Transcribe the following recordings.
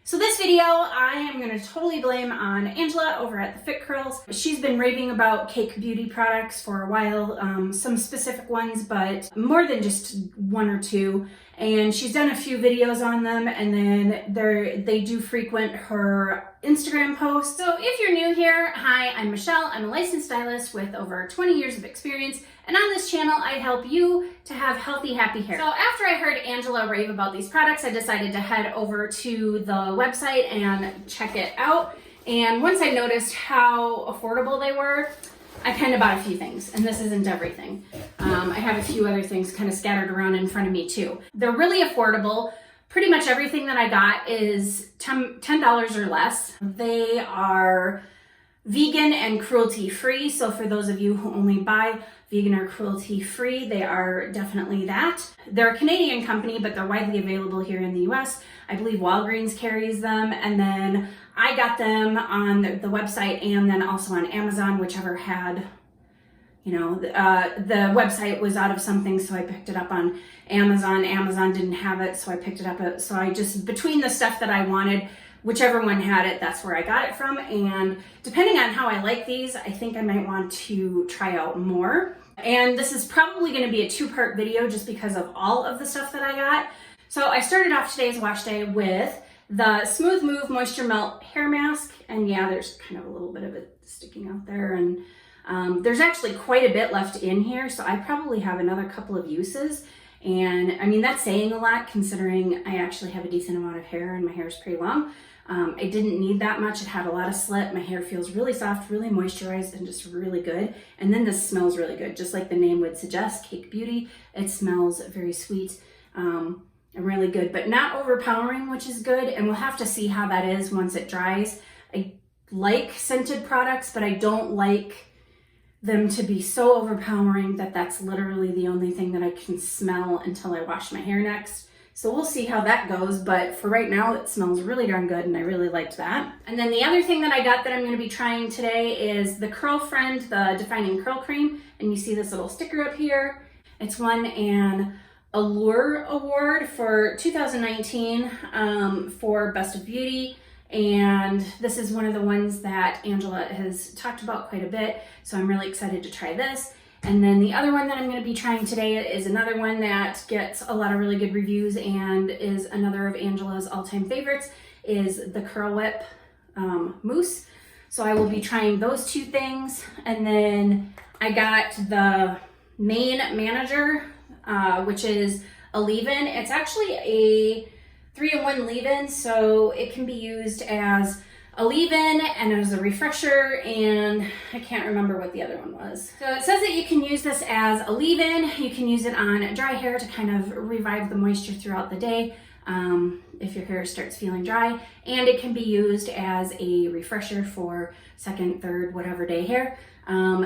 So this video, I am going to totally blame on Angela over at the Fit Curls. She's been raving about Cake Beauty products for a while, some specific ones, but more than just one or two. And she's done a few videos on them, and then they do frequent her Instagram posts. So if you're new here, hi, I'm Michelle. I'm a licensed stylist with over 20 years of experience. And on this channel, I help you to have healthy, happy hair. So after I heard Angela rave about these products, I decided to head over to the website and check it out. And once I noticed how affordable they were, I kind of bought a few things, and this isn't everything. I have a few other things kind of scattered around in front of me too. They're really affordable. Pretty much everything that I got is $10 or less. They are vegan and cruelty-free, so for those of you who only buy vegan or cruelty-free, they are definitely that. They're a Canadian company, but they're widely available here in the US. I believe Walgreens carries them, and then I got them on the website and then also on Amazon, whichever had, the website was out of something, so I picked it up on Amazon. Amazon didn't have it, so I picked it up. So I just, between the stuff that I wanted, whichever one had it, that's where I got it from. And depending on how I like these, I think I might want to try out more. And this is probably going to be a two-part video just because of all of the stuff that I got. So I started off today's wash day with the Smooth Move Moisture Melt Hair Mask. And yeah, there's kind of a little bit of it sticking out there. And there's actually quite a bit left in here. So I probably have another couple of uses. And I mean, that's saying a lot considering I actually have a decent amount of hair and my hair is pretty long. I didn't need that much. It had a lot of slip. My hair feels really soft, really moisturized, and just really good. And then this smells really good, just like the name would suggest, Cake Beauty. It smells very sweet and really good, but not overpowering, which is good. And we'll have to see how that is once it dries. I like scented products, but I don't like them to be so overpowering that that's literally the only thing that I can smell until I wash my hair next. So we'll see how that goes, but for right now, it smells really darn good, and I really liked that. And then the other thing that I got that I'm gonna be trying today is the Curl Friend, the Defining Curl Cream, and you see this little sticker up here. It's won an Allure Award for 2019 for Best of Beauty, and this is one of the ones that Angela has talked about quite a bit, so I'm really excited to try this. And then the other one that I'm going to be trying today is another one that gets a lot of really good reviews and is another of Angela's all-time favorites, is the Curl Whip Mousse. So I will be trying those two things. And then I got the Main Manager, which is a leave-in. It's actually a 3-in-1 leave-in, so it can be used as a leave-in and as a refresher, and I can't remember what the other one was. So it says that you can use this as a leave-in. You can use it on dry hair to kind of revive the moisture throughout the day if your hair starts feeling dry, and it can be used as a refresher for second, third, whatever day hair.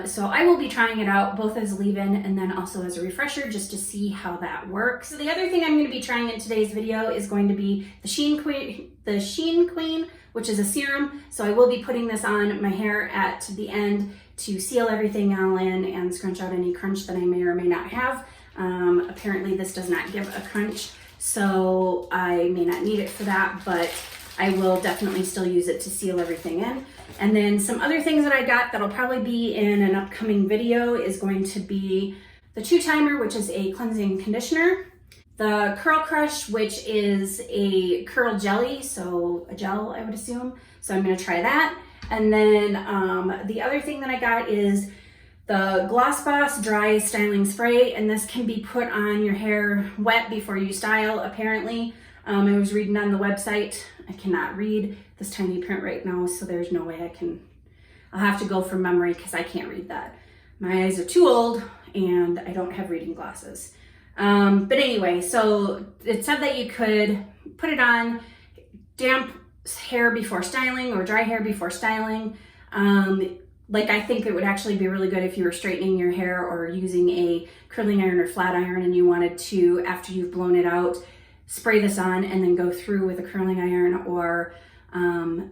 So I will be trying it out both as leave-in and then also as a refresher just to see how that works. So the other thing I'm going to be trying in today's video is going to be the Sheen Queen, which is a serum. So I will be putting this on my hair at the end to seal everything all in and scrunch out any crunch that I may or may not have. Apparently this does not give a crunch, so I may not need it for that, but I will definitely still use it to seal everything in. And then some other things that I got that'll probably be in an upcoming video is going to be the 2-timer, which is a cleansing conditioner, the Curl Crush, which is a curl jelly, so a gel, I would assume. So I'm gonna try that. And then the other thing that I got is the Gloss Boss Dry Styling Spray, and this can be put on your hair wet before you style, apparently. I was reading on the website. I cannot read this tiny print right now, so there's no way I'll have to go from memory because I can't read that. My eyes are too old and I don't have reading glasses. But anyway, so it said that you could put it on damp hair before styling or dry hair before styling. Like I think it would actually be really good if you were straightening your hair or using a curling iron or flat iron and you wanted to, after you've blown it out, spray this on and then go through with a curling iron or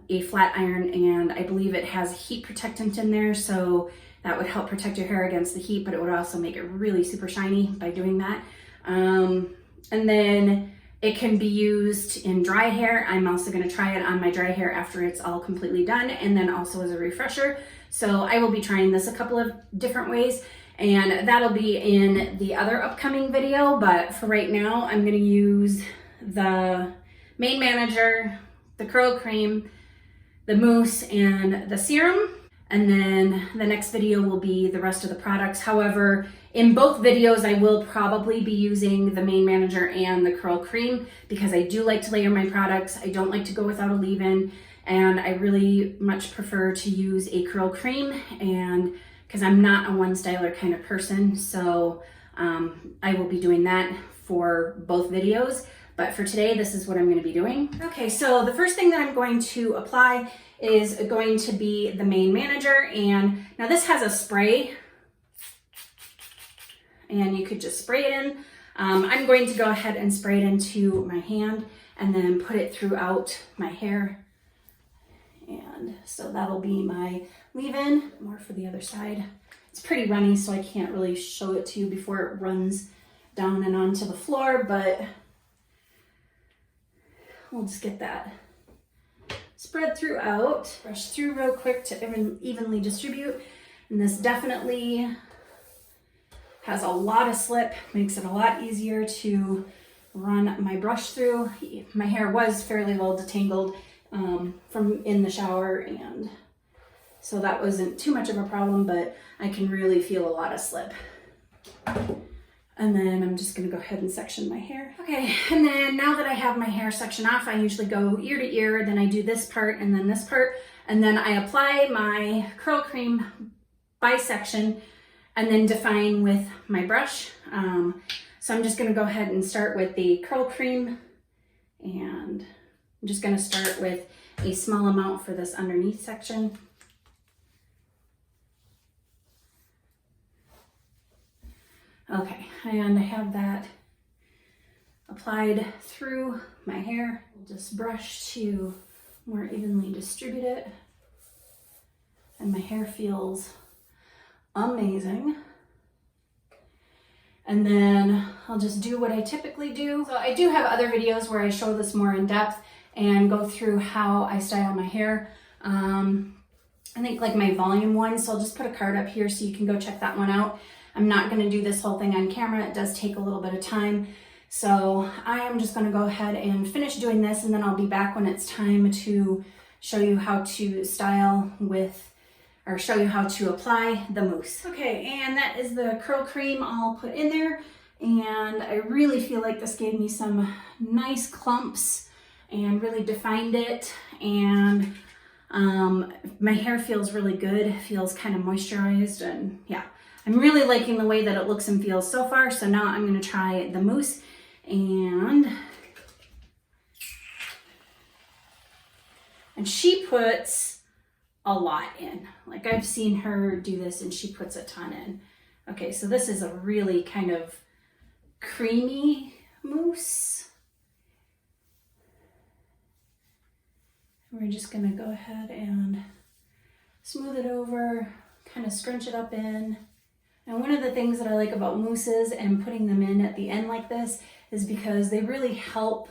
a flat iron. And I believe it has a heat protectant in there, so that would help protect your hair against the heat, but it would also make it really super shiny by doing that. And then It can be used in dry hair. I'm also going to try it on my dry hair after it's all completely done, and then also as a refresher. So I will be trying this a couple of different ways, and that'll be in the other upcoming video. But for right now, I'm going to use the Mane Manager, the curl cream, the mousse, and the serum. And then the next video will be the rest of the products. However, in both videos, I will probably be using the Mane Manager and the curl cream because I do like to layer my products. I don't like to go without a leave-in, and I really much prefer to use a curl cream, and because I'm not a one styler kind of person. So I will be doing that for both videos. But for today, this is what I'm going to be doing. Okay, so the first thing that I'm going to apply is going to be the Mane Manager. And now this has a spray, and you could just spray it in. I'm going to go ahead and spray it into my hand and then put it throughout my hair. And so that'll be my leave-in. More for the other side. It's pretty runny, so I can't really show it to you before it runs down and onto the floor, but we'll just get that spread throughout. Brush through real quick to evenly distribute. And this definitely has a lot of slip, makes it a lot easier to run my brush through. My hair was fairly well detangled from in the shower, and so that wasn't too much of a problem, but I can really feel a lot of slip. And then I'm just gonna go ahead and section my hair. Okay, and then now that I have my hair sectioned off, I usually go ear to ear, then I do this part and then this part, and then I apply my curl cream by section and then define with my brush. So I'm just gonna go ahead and start with the curl cream, and I'm just gonna start with a small amount for this underneath section. Okay, and I have that applied through my hair. I'll just brush to more evenly distribute it. And my hair feels amazing. And then I'll just do what I typically do. So I do have other videos where I show this more in depth and go through how I style my hair. I think like my volume one, so I'll just put a card up here so you can go check that one out. I'm not going to do this whole thing on camera. It does take a little bit of time. So I am just going to go ahead and finish doing this, and then I'll be back when it's time to show you how to style with, or show you how to apply the mousse. Okay, and that is the curl cream all put in there. And I really feel like this gave me some nice clumps and really defined it. And my hair feels really good. It feels kind of moisturized, and yeah. I'm really liking the way that it looks and feels so far. So now I'm going to try the mousse, and she puts a lot in. Like I've seen her do this and she puts a ton in. Okay, so this is a really kind of creamy mousse. We're just going to go ahead and smooth it over, kind of scrunch it up in. And one of the things that I like about mousses and putting them in at the end like this is because they really help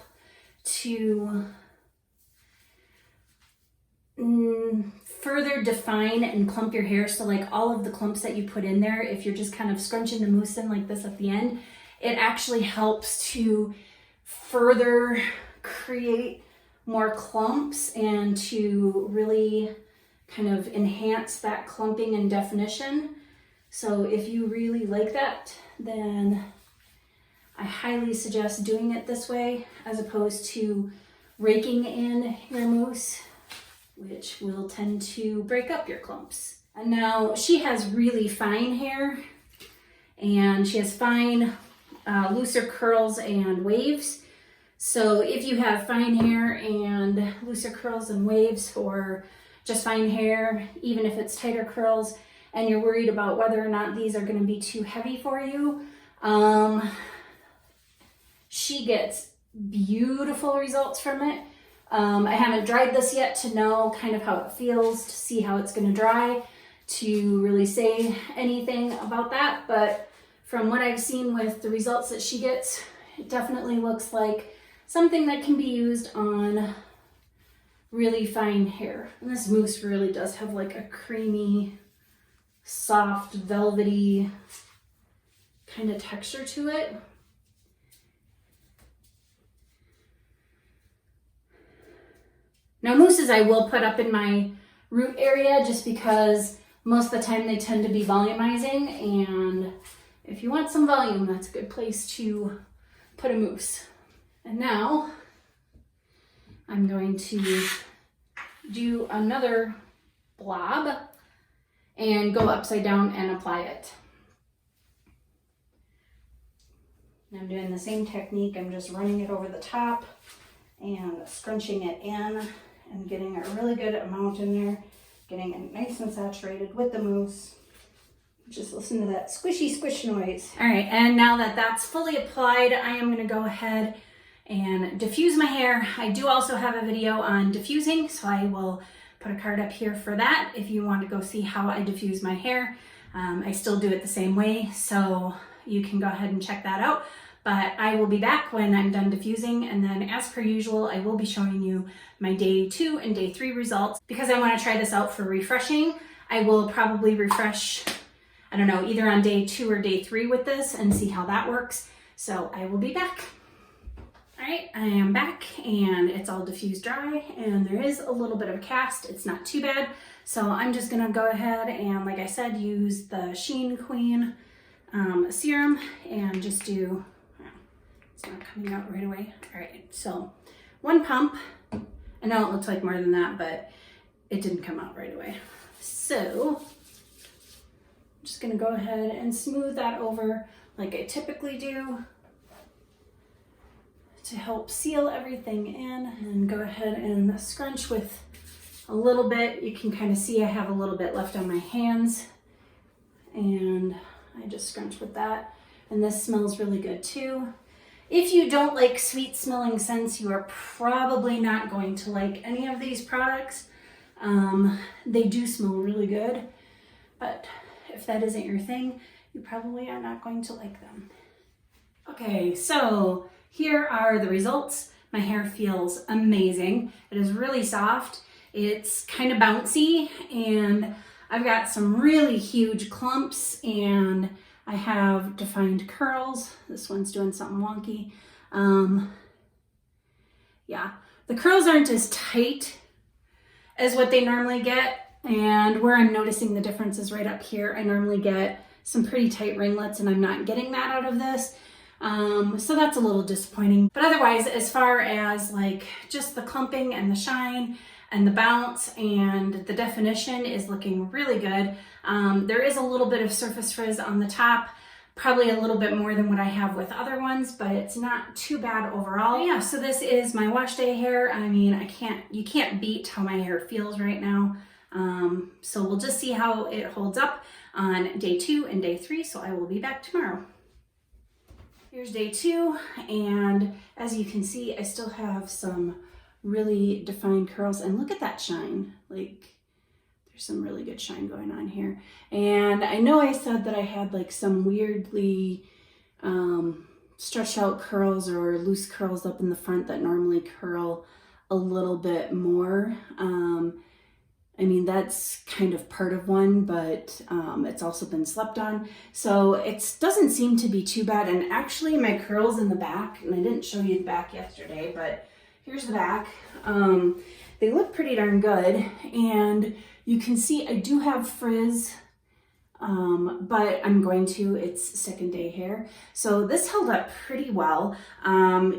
to further define and clump your hair. So like all of the clumps that you put in there, if you're just kind of scrunching the mousse in like this at the end, it actually helps to further create more clumps and to really kind of enhance that clumping and definition. So if you really like that, then I highly suggest doing it this way as opposed to raking in your mousse, which will tend to break up your clumps. And now she has really fine hair, and she has fine, looser curls and waves. So if you have fine hair and looser curls and waves, or just fine hair, even if it's tighter curls, and you're worried about whether or not these are going to be too heavy for you, she gets beautiful results from it. I haven't dried this yet to know kind of how it feels, to see how it's going to dry, to really say anything about that. But from what I've seen with the results that she gets, it definitely looks like something that can be used on really fine hair. And this mousse really does have like a creamy, soft, velvety kind of texture to it. Now mousses I will put up in my root area just because most of the time they tend to be volumizing, and if you want some volume, that's a good place to put a mousse. And now I'm going to do another blob and go upside down and apply it. I'm doing the same technique. I'm just running it over the top and scrunching it in and getting a really good amount in there, getting it nice and saturated with the mousse. Just listen to that squishy squish noise. All right, and now that that's fully applied, I am gonna go ahead and diffuse my hair. I do also have a video on diffusing, so I will put a card up here for that if you want to go see how I diffuse my hair. I still do it the same way, so you can go ahead and check that out. But I will be back when I'm done diffusing, and then as per usual, I will be showing you my day 2 and day 3 results. Because I want to try this out for refreshing, I will probably refresh, I don't know, either on day 2 or day 3 with this and see how that works. So I will be back. All right, I am back and it's all diffused dry, and there is a little bit of cast. It's not too bad. So I'm just gonna go ahead and, like I said, use the Sheen Queen serum and just do, it's not coming out right away. All right, so 1 pump. I know it looks like more than that, but it didn't come out right away. So I'm just gonna go ahead and smooth that over like I typically do to help seal everything in, and go ahead and scrunch with a little bit. You can kind of see I have a little bit left on my hands, and I just scrunch with that. And this smells really good too. If you don't like sweet smelling scents, you are probably not going to like any of these products. They do smell really good, but if that isn't your thing, you probably are not going to like them. Okay, so here are the results. My hair feels amazing. It is really soft. It's kind of bouncy, and I've got some really huge clumps, and I have defined curls. This one's doing something wonky. Yeah, the curls aren't as tight as what they normally get, and where I'm noticing the difference is right up here. I normally get some pretty tight ringlets, and I'm not getting that out of this. So that's a little disappointing. But otherwise, as far as like just the clumping and the shine and the bounce and the definition is looking really good. There is a little bit of surface frizz on the top, probably a little bit more than what I have with other ones, but it's not too bad overall. But yeah, so this is my wash day hair. I mean, you can't beat how my hair feels right now. So we'll just see how it holds up on day 2 and day 3. So I will be back tomorrow. Here's day 2, and as you can see, I still have some really defined curls, and look at that shine. Like, there's some really good shine going on here. And I know I said that I had like some weirdly stretched out curls or loose curls up in the front that normally curl a little bit more. I mean, that's kind of part of one, but it's also been slept on. So it doesn't seem to be too bad. And actually my curls in the back, and I didn't show you the back yesterday, but here's the back. They look pretty darn good. And you can see I do have frizz, but it's second day hair. So this held up pretty well,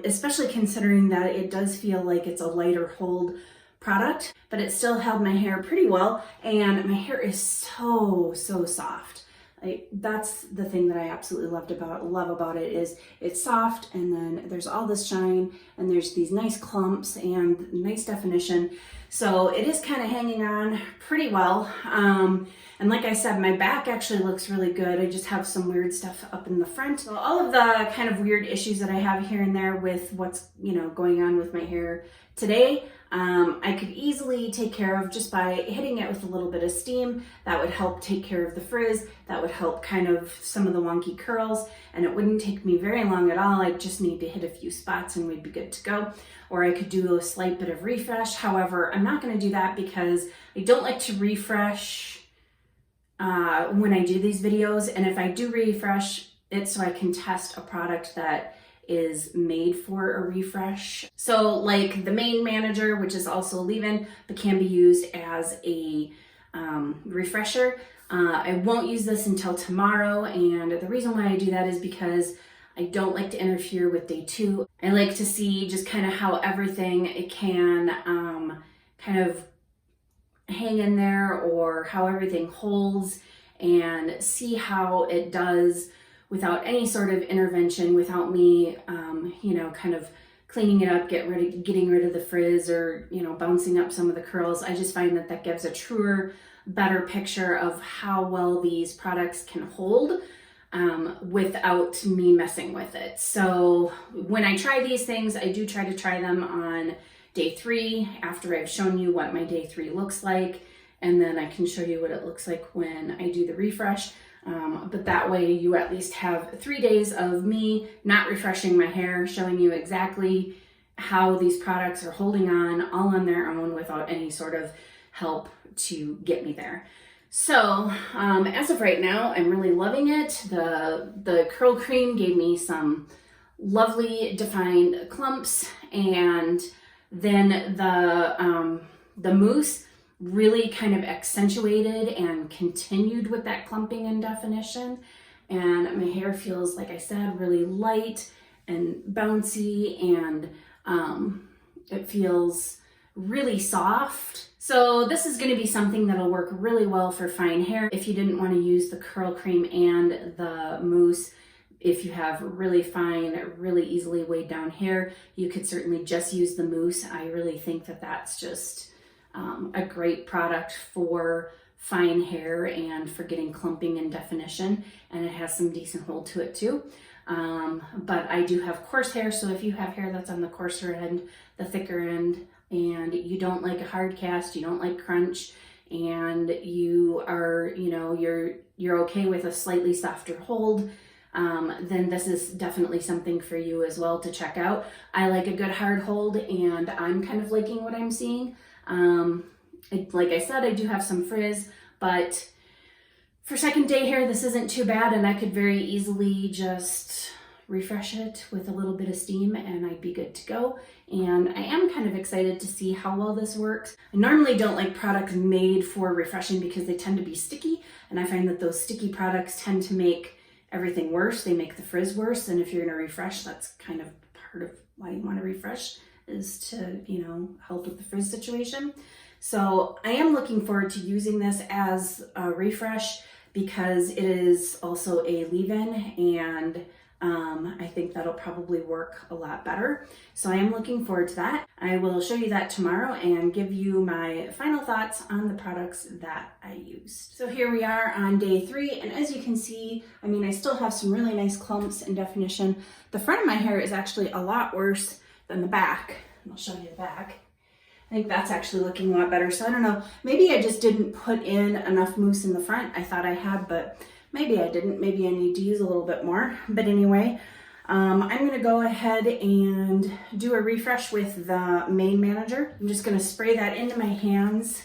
especially considering that it does feel like it's a lighter hold product, but it still held my hair pretty well, and my hair is so soft. Like, that's the thing that I absolutely love about it is it's soft, and then there's all this shine, and there's these nice clumps and nice definition. So it is kind of hanging on pretty well. And like I said, my back actually looks really good. I just have some weird stuff up in the front. So all of the kind of weird issues that I have here and there with what's, going on with my hair today, I could easily take care of just by hitting it with a little bit of steam. That would help take care of the frizz. That would help kind of some of the wonky curls, and it wouldn't take me very long at all. I just need to hit a few spots and we'd be good to go. Or I could do a slight bit of refresh. However, I'm not going to do that because I don't like to refresh when I do these videos. And if I do refresh, it's so I can test a product that is made for a refresh. So like the main manager, which is also leave-in, but can be used as a refresher. I won't use this until tomorrow, and the reason why I do that is because I don't like to interfere with day 2. I like to see just kind of how everything it can kind of hang in there, or how everything holds, and see how it does without any sort of intervention, without me, kind of cleaning it up, getting rid of the frizz, or, bouncing up some of the curls. I just find that that gives a truer, better picture of how well these products can hold without me messing with it. So when I try these things, I do try to try them on day 3 after I've shown you what my day 3 looks like, and then I can show you what it looks like when I do the refresh. But that way you at least have 3 days of me not refreshing my hair, showing you exactly how these products are holding on all on their own without any sort of help to get me there. So as of right now, I'm really loving it. The curl cream gave me some lovely defined clumps, and then the mousse really kind of accentuated and continued with that clumping and definition. And my hair feels, like I said, really light and bouncy, and it feels really soft. So this is going to be something that'll work really well for fine hair. If you didn't want to use the curl cream and the mousse, if you have really fine, really easily weighed down hair, you could certainly just use the mousse. I really think that that's just a great product for fine hair and for getting clumping and definition, and it has some decent hold to it too. But I do have coarse hair, so if you have hair that's on the coarser end, the thicker end, and you don't like a hard cast, you don't like crunch, and you are, you're okay with a slightly softer hold, then this is definitely something for you as well to check out. I like a good hard hold, and I'm kind of liking what I'm seeing. Like I said, I do have some frizz, but for second day hair, this isn't too bad, and I could very easily just refresh it with a little bit of steam and I'd be good to go. And I am kind of excited to see how well this works. I normally don't like products made for refreshing because they tend to be sticky, and I find that those sticky products tend to make everything worse. They make the frizz worse, and if you're going to refresh, that's kind of part of why you want to refresh, is to, help with the frizz situation. So I am looking forward to using this as a refresh because it is also a leave-in, and I think that'll probably work a lot better. So I am looking forward to that. I will show you that tomorrow and give you my final thoughts on the products that I used. So here we are on day 3, and as you can see, I still have some really nice clumps and definition. The front of my hair is actually a lot worse than the back. I'll show you the back. I think that's actually looking a lot better. So I don't know, maybe I just didn't put in enough mousse in the front. I thought I had, but maybe I didn't. Maybe I need to use a little bit more. But anyway, I'm gonna go ahead and do a refresh with the main manager. I'm just gonna spray that into my hands.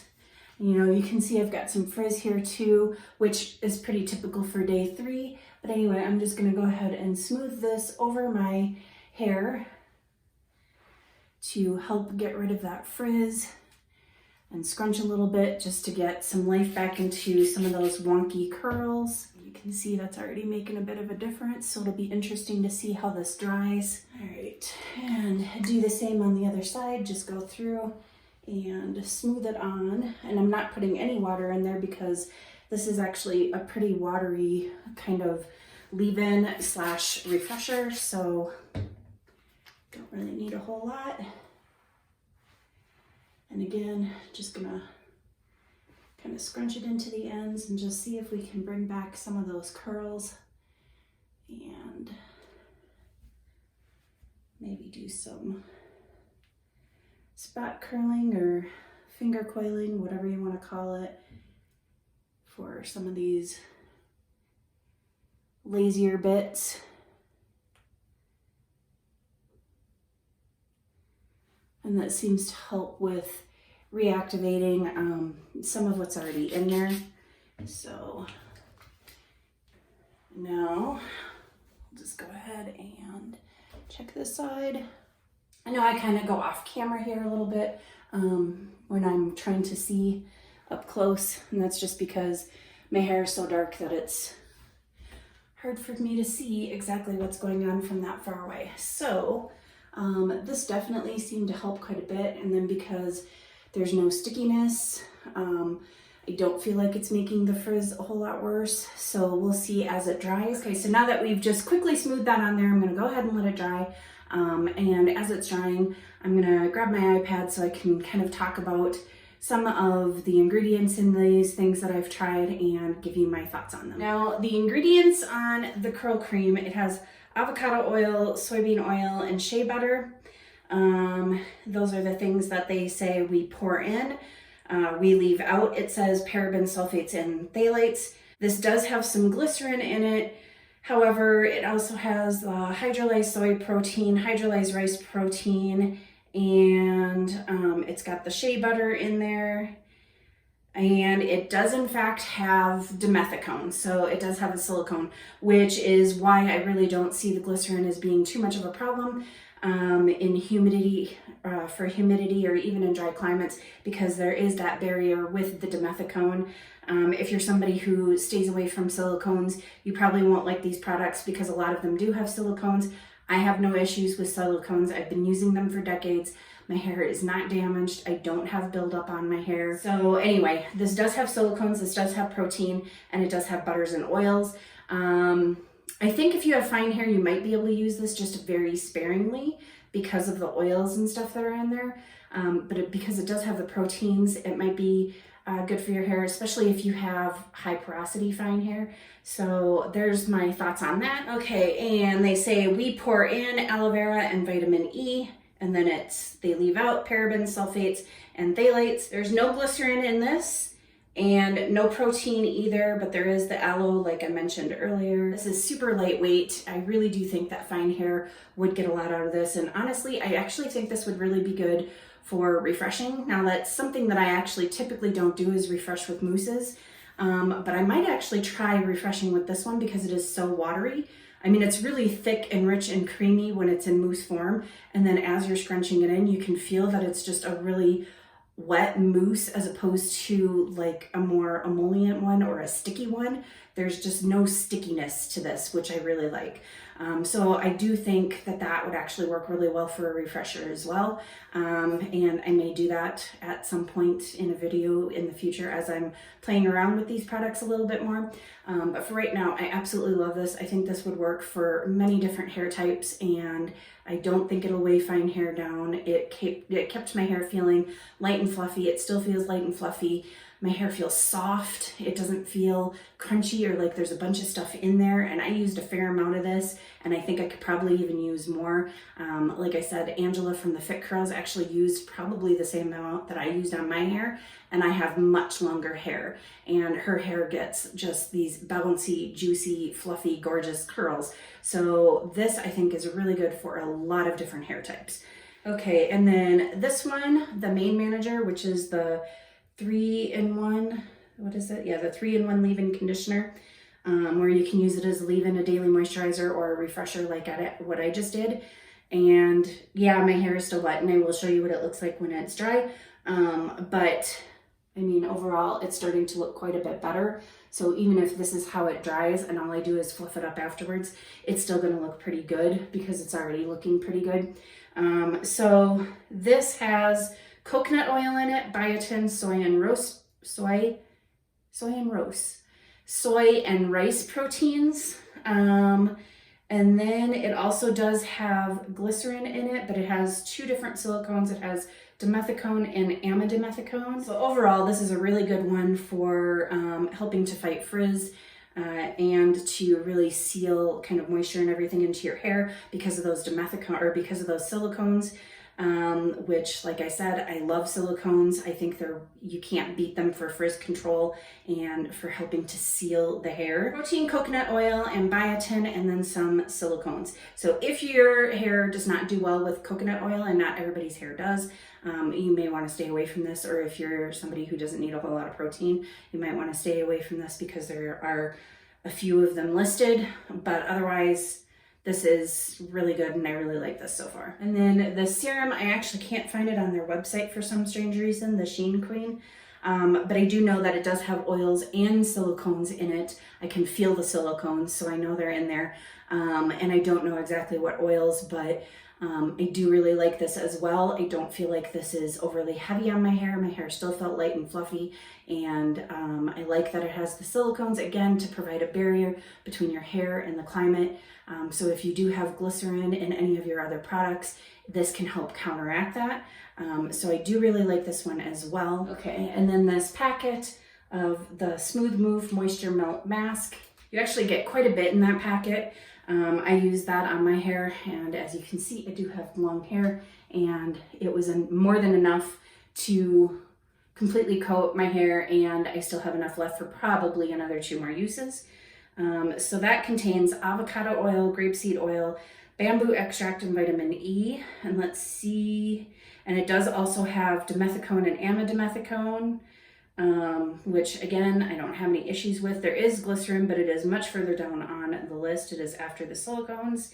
You can see I've got some frizz here too, which is pretty typical for day 3. But anyway, I'm just gonna go ahead and smooth this over my hair to help get rid of that frizz, and scrunch a little bit just to get some life back into some of those wonky curls. You can see that's already making a bit of a difference, so it'll be interesting to see how this dries. All right, and do the same on the other side. Just go through and smooth it on. And I'm not putting any water in there because this is actually a pretty watery kind of leave-in / refresher, so don't really need a whole lot. And again, just gonna kind of scrunch it into the ends and just see if we can bring back some of those curls, and maybe do some spot curling or finger coiling, whatever you want to call it, for some of these lazier bits. And that seems to help with reactivating some of what's already in there. So now I'll just go ahead and check this side. I know I kind of go off camera here a little bit when I'm trying to see up close, and that's just because my hair is so dark that it's hard for me to see exactly what's going on from that far away. So this definitely seemed to help quite a bit, and then because there's no stickiness, I don't feel like it's making the frizz a whole lot worse, so we'll see as it dries. Okay, so now that we've just quickly smoothed that on there, I'm gonna go ahead and let it dry. And as it's drying, I'm gonna grab my iPad so I can kind of talk about some of the ingredients in these things that I've tried and give you my thoughts on them. Now, the ingredients on the curl cream, it has avocado oil, soybean oil, and shea butter. Those are the things that they say we pour in. We leave out, it says paraben, sulfates, and phthalates. This does have some glycerin in it. However, it also has hydrolyzed soy protein, hydrolyzed rice protein, and it's got the shea butter in there. And it does in fact have dimethicone, so it does have a silicone, which is why I really don't see the glycerin as being too much of a problem in humidity, for humidity or even in dry climates, because there is that barrier with the dimethicone. If you're somebody who stays away from silicones, you probably won't like these products because a lot of them do have silicones. I have no issues with silicones. I've been using them for decades. My hair is not damaged. I don't have buildup on my hair. So anyway, this does have silicones, this does have protein, and it does have butters and oils. I think if you have fine hair, you might be able to use this just very sparingly because of the oils and stuff that are in there. But because it does have the proteins, it might be good for your hair, especially if you have high porosity fine hair. So there's my thoughts on that. Okay, and they say we pour in aloe vera and vitamin E, and then they leave out parabens, sulfates, and phthalates. There's no glycerin in this, and no protein either, but there is the aloe, like I mentioned earlier. This is super lightweight. I really do think that fine hair would get a lot out of this, and honestly, I actually think this would really be good for refreshing. Now, that's something that I actually typically don't do, is refresh with mousses, but I might actually try refreshing with this one because it is so watery. I mean, it's really thick and rich and creamy when it's in mousse form, and then as you're scrunching it in, you can feel that it's just a really wet mousse as opposed to like a more emollient one or a sticky one. There's just no stickiness to this, which I really like. So I do think that would actually work really well for a refresher as well. And I may do that at some point in a video in the future as I'm playing around with these products a little bit more. But for right now, I absolutely love this. I think this would work for many different hair types, and I don't think it'll weigh fine hair down. It kept my hair feeling light and fluffy. It still feels light and fluffy. My hair feels soft. It doesn't feel crunchy or like there's a bunch of stuff in there. And I used a fair amount of this, and I think I could probably even use more. Like I said, Angela from the Fit Curls actually used probably the same amount that I used on my hair, and I have much longer hair, and her hair gets just these bouncy, juicy, fluffy, gorgeous curls. So this I think is really good for a lot of different hair types. Okay, and then this one, the Mane Manager, which is the 3-in-1, what is it? Yeah, the 3-in-1 leave-in conditioner, where you can use it as a leave-in, a daily moisturizer, or a refresher like what I just did. And yeah, my hair is still wet, and I will show you what it looks like when it's dry. But I mean, overall, it's starting to look quite a bit better. So even if this is how it dries and all I do is fluff it up afterwards, it's still gonna look pretty good because it's already looking pretty good. So this has coconut oil in it, biotin, soy and rice proteins. And then it also does have glycerin in it, but it has 2 different silicones. It has dimethicone and amidimethicone. So overall, this is a really good one for helping to fight frizz and to really seal kind of moisture and everything into your hair because of those dimethicone, or because of those silicones. which, like I said, I love silicones. I think you can't beat them for frizz control and for helping to seal the hair. Protein, coconut oil, and biotin, and then some silicones. So if your hair does not do well with coconut oil, and not everybody's hair does, you may want to stay away from this. Or if you're somebody who doesn't need a whole lot of protein, you might want to stay away from this because there are a few of them listed, but otherwise this is really good and I really like this so far. And then the serum, I actually can't find it on their website for some strange reason, the Sheen Queen. But I do know that it does have oils and silicones in it. I can feel the silicones, so I know they're in there. And I don't know exactly what oils, but I do really like this as well. I don't feel like this is overly heavy on my hair. My hair still felt light and fluffy, and I like that it has the silicones, again, to provide a barrier between your hair and the climate. So if you do have glycerin in any of your other products, this can help counteract that. So I do really like this one as well. Okay, and then this packet of the Smooth Move Moisture Melt Mask. You actually get quite a bit in that packet. I use that on my hair, and as you can see, I do have long hair, and it was more than enough to completely coat my hair, and I still have enough left for probably another 2 more uses. So that contains avocado oil, grapeseed oil, bamboo extract, and vitamin E. And let's see, and it does also have dimethicone and amidimethicone, which again, I don't have any issues with. There is glycerin, but it is much further down on the list. It is after the silicones.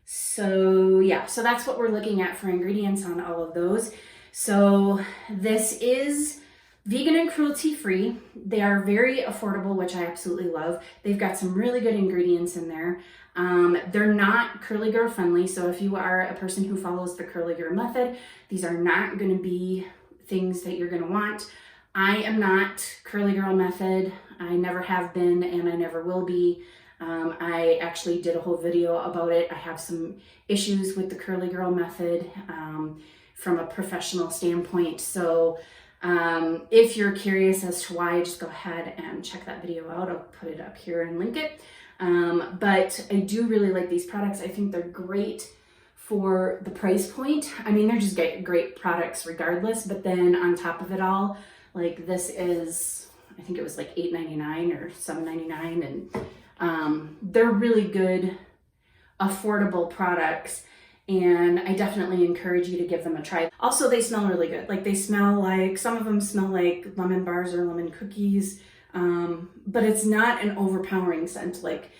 So yeah, so that's what we're looking at for ingredients on all of those. So this is vegan and cruelty-free. They are very affordable, which I absolutely love. They've got some really good ingredients in there. They're not curly girl friendly, so if you are a person who follows the curly girl method, these are not going to be things that you're going to want. I am not curly girl method. I never have been, and I never will be. I actually did a whole video about it. I have some issues with the curly girl method from a professional standpoint. So if you're curious as to why, just go ahead and check that video out. I'll put it up here and link it. But I do really like these products. I think they're great for the price point. I mean, they're just great products regardless, but then on top of it all, like this is, I think it was like $8.99 or $7.99, and they're really good, affordable products, and I definitely encourage you to give them a try. Also, they smell really good. Like they smell like, some of them smell like lemon bars or lemon cookies, but it's not an overpowering scent. Like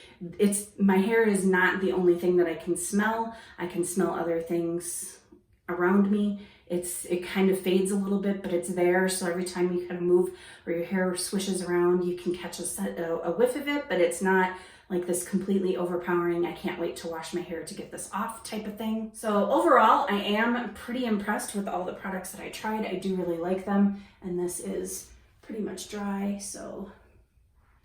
my hair is not the only thing that I can smell. I can smell other things around me. It kind of fades a little bit, but it's there. So every time you kind of move or your hair swishes around, you can catch a whiff of it, but it's not like this completely overpowering, I can't wait to wash my hair to get this off type of thing. So overall, I am pretty impressed with all the products that I tried. I do really like them, and this is pretty much dry, so.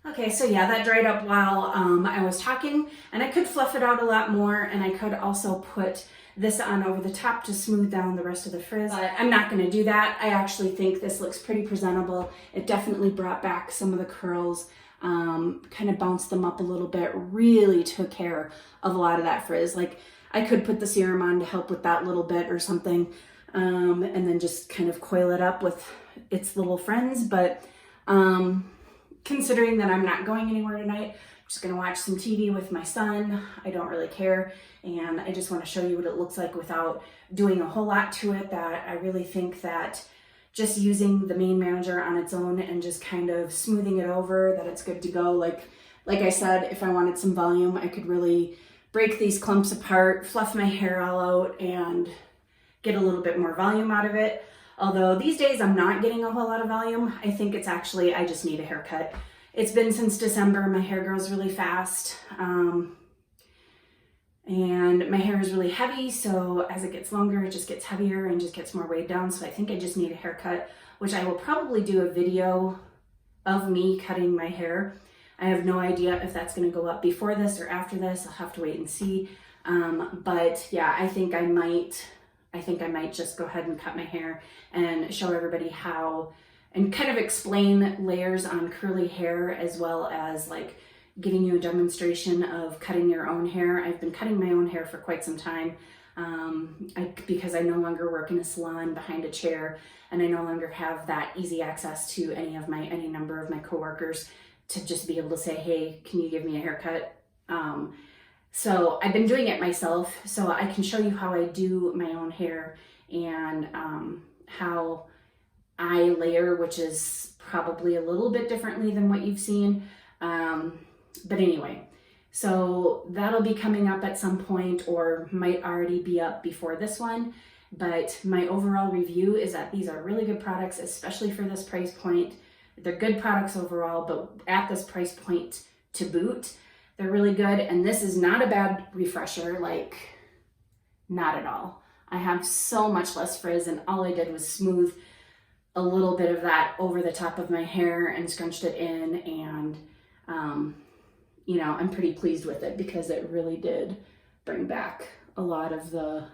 Okay, so yeah, that dried up while I was talking, and I could fluff it out a lot more, and I could also put this on over the top to smooth down the rest of the frizz, but I'm not gonna do that. I actually think this looks pretty presentable. It definitely brought back some of the curls, kind of bounced them up a little bit, really took care of a lot of that frizz. Like I could put the serum on to help with that little bit or something, and then just kind of coil it up with its little friends, but considering that I'm not going anywhere tonight, I'm just gonna watch some TV with my son. I don't really care, and I just want to show you what it looks like without doing a whole lot to it. That I really think that just using the Mane Manager on its own and just kind of smoothing it over, that it's good to go. Like I said, if I wanted some volume, I could really break these clumps apart, fluff my hair all out, and get a little bit more volume out of it. Although these days I'm not getting a whole lot of volume. I think it's actually, I just need a haircut. It's been since December. My hair grows really fast. And my hair is really heavy, so as it gets longer, it just gets heavier and just gets more weighed down. So I think I just need a haircut, which I will probably do a video of me cutting my hair. I have no idea if that's gonna go up before this or after this. I'll have to wait and see. But yeah, I think I might just go ahead and cut my hair and show everybody how, and kind of explain layers on curly hair, as well as like giving you a demonstration of cutting your own hair. I've been cutting my own hair for quite some time. because I no longer work in a salon behind a chair, and I no longer have that easy access to any number of my coworkers to just be able to say, hey, can you give me a haircut? So I've been doing it myself, so I can show you how I do my own hair and how I layer, which is probably a little bit differently than what you've seen. But anyway, so that'll be coming up at some point, or might already be up before this one. But my overall review is that these are really good products, especially for this price point. They're good products overall, but at this price point to boot, they're really good. And this is not a bad refresher, like not at all. I have so much less frizz, and all I did was smooth a little bit of that over the top of my hair and scrunched it in, and you know, I'm pretty pleased with it because it really did bring back a lot of the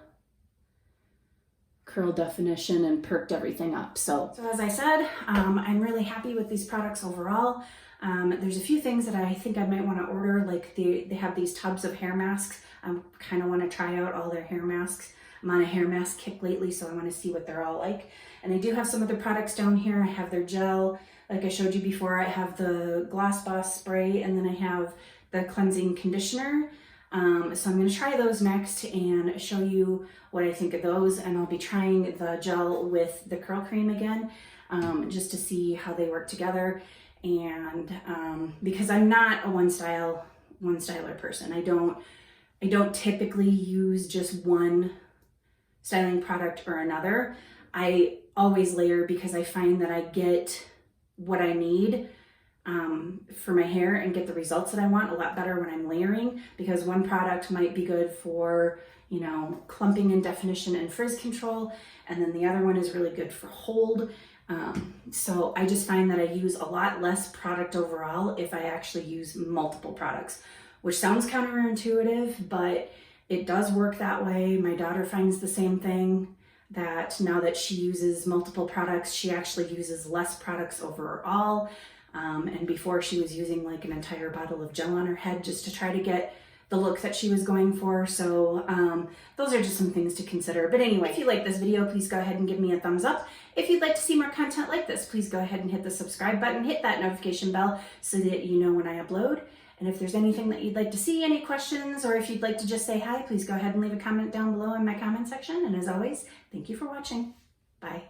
curl definition and perked everything up. So as I said, I'm really happy with these products overall. There's a few things that I think I might want to order, like they have these tubs of hair masks. I kind of want to try out all their hair masks. I'm on a hair mask kick lately, so I want to see what they're all like. And I do have some other products down here. I have their gel, like I showed you before. I have the Gloss Boss spray, and then I have the cleansing conditioner. So I'm going to try those next and show you what I think of those. And I'll be trying the gel with the curl cream again, just to see how they work together. And because I'm not a one styler person, I don't typically use just one styling product or another. I always layer because I find that I get what I need for my hair and get the results that I want a lot better when I'm layering, because one product might be good for, you know, clumping and definition and frizz control, and then the other one is really good for hold. So I just find that I use a lot less product overall if I actually use multiple products, which sounds counterintuitive, but it does work that way. My daughter finds the same thing, that now that she uses multiple products, she actually uses less products overall. And before, she was using like an entire bottle of gel on her head just to try to get the look that she was going for. So those are just some things to consider. But anyway, if you like this video, please go ahead and give me a thumbs up. If you'd like to see more content like this, please go ahead and hit the subscribe button, hit that notification bell so that you know when I upload. And if there's anything that you'd like to see, any questions, or if you'd like to just say hi, please go ahead and leave a comment down below in my comment section. And as always, thank you for watching. Bye.